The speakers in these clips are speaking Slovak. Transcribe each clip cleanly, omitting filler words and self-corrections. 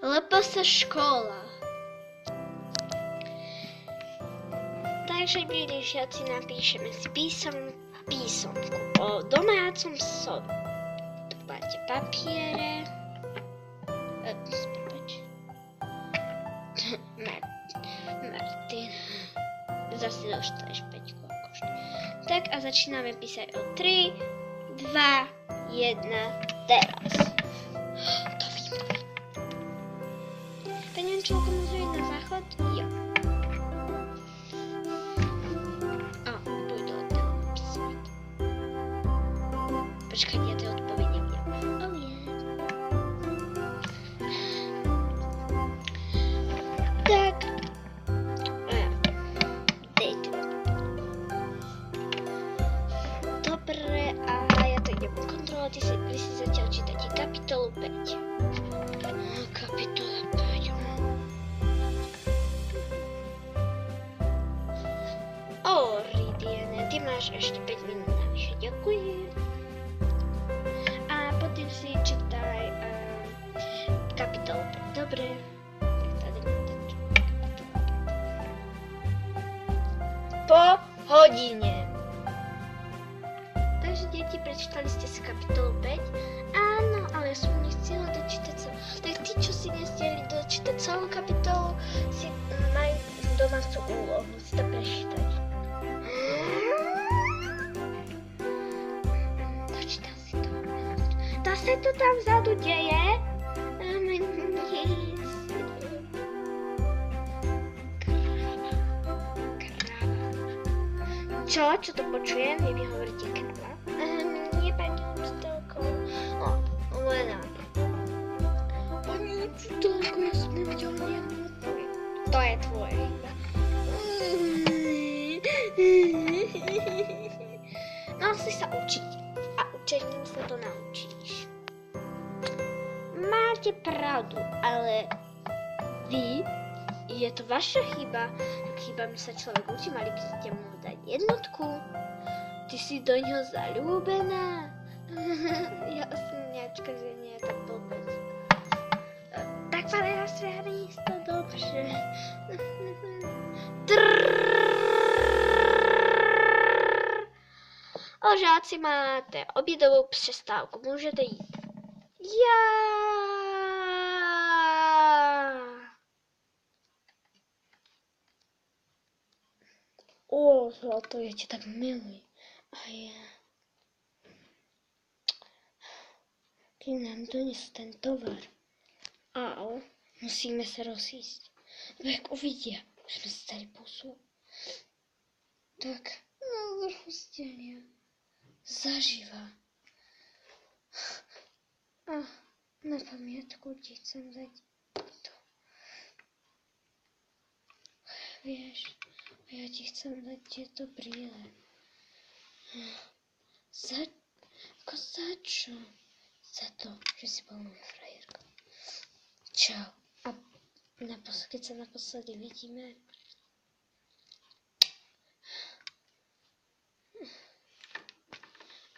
LPS škola. Takže, milí žiaci, napíšeme si písomku o domácom sobe. Tu máte papiere. Martin. Zase dostaneš 5 akože. Tak a začíname písať o 3, 2, 1, teraz. To vím. Neviem, čo komunikuje na záchod? Jo. A, pôjdu od toho písať. Počkaj, ja tie odpovede viem. Oh yeah. Tak. Dejte. Dobre, a ja to idem kontrolovať. Vy si zatiaľ čítate kapitolu 5. Kapitola 5. Ridiene, ty máš ešte 5 minút navyše, ďakujem. A potom si čítaj kapitolu 5, dobre. Tady po hodine. Takže deti, prečítali ste si kapitolu 5? Áno, ale ja som nechcela dočítať celú. Tak tí, čo si nestihli dočítať celú kapitolu, si majú domácu úlohu si to prečítať. Dočítal si to. To sa to tam vzadu deje? Čo? Čo to počujem? Vy hovoríte krava? Nie, pani učiteľko. Lena. Pani učiteľko, ja som nevedela nejakú. To je tvoje iba. No, si sa učiť. A učením sa to naučíš. Máte pravdu, ale vy, je to vaša chyba. Ak chybami sa človek učí, mali by ste mu dať jednotku. Ty si do ňoho zaľúbená. Jasňačka, že nie je tak vôbec. Tak pane na místo, dobře. O, žáci, máte obědovou přestávku, můžete jít. Já. O, zlato, já tě tak miluji. A já. Ty nám dones ten tovar. Au, musíme se rozjíst. Jak uvidí, že jsme se tady posunuli. Tak, no, rozdělně. Zaživa. A na pamiatku ti chcem dať to. Vieš, ja ti chcem dať tieto brýle. Za čo? Za to, že si bol moja frajerka. Čau. A keď sa naposledy vidíme.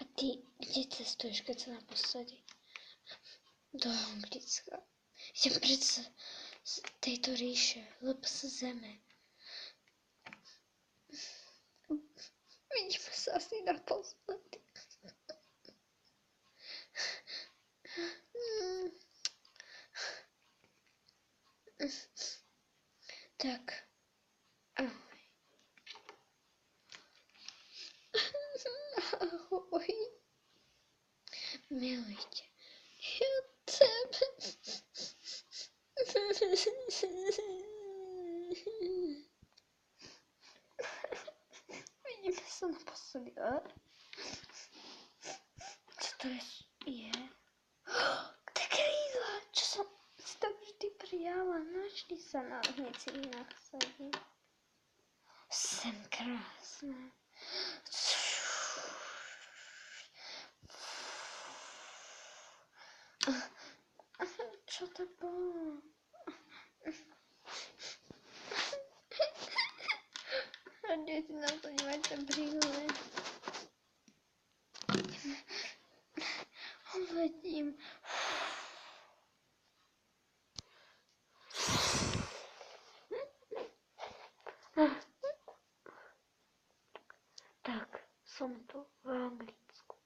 A ty, kde cestuješ, keď sa naposledy? Do Anglicka. Idem predsa z tejto ríše, lebo sa zeme. Vidíme sa asi naposledy. Tak. Ahoj. Ahoj. Miluj ťa. Ja tebe. Vidíme sa naposledy, a? Čo to je? Kde krídla? Čo som si to vždy prijala? Našli sa na hnicinách sadí. Sem krásne. Čo to bolo? A deti nám to nemáte brýle. Uvedím. som tu v Anglicku.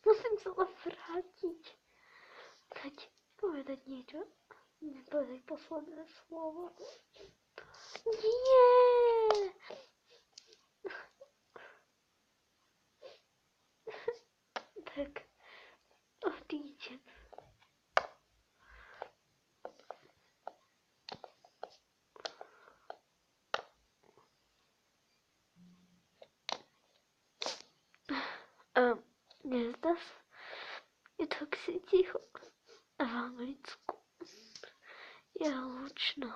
Musím sa len vrátiť. Dať povedať niečo. Nepovedať posledné slovo. Nie! Tak, odídem. Nezdá sa? Je to si ticho. A v Anglicku je hlučno.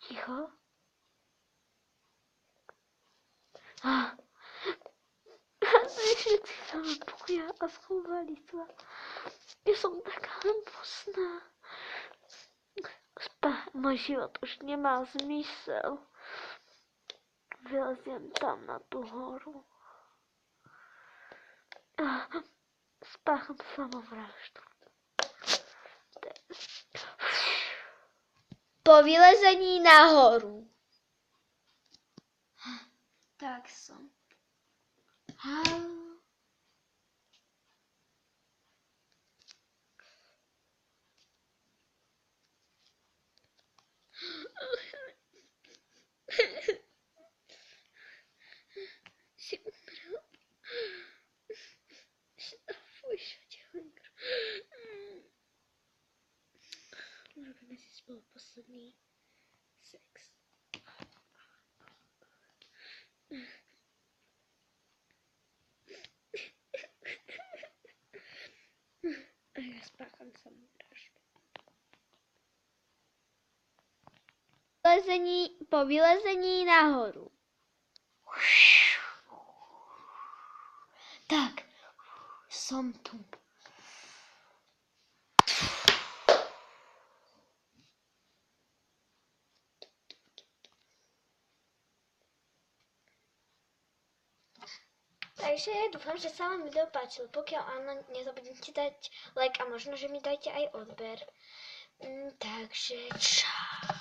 Ticho? Všetci sa ma boja a schovali sa. Ja som taká hnusná. Môj život už nemá zmysel. Vyleziem tam na tú horu. Spácham samovraždu. Po vylezení nahoru. Tak som. Si umrel. Urobíme si spolu posledný sex. A ja spácham samovraždu. Po vylezení nahoru. Tak, som tu. Takže dúfam, že sa vám video páčilo. Pokiaľ áno, nezabudnite dať like a možno, že mi dajte aj odber. Takže čau.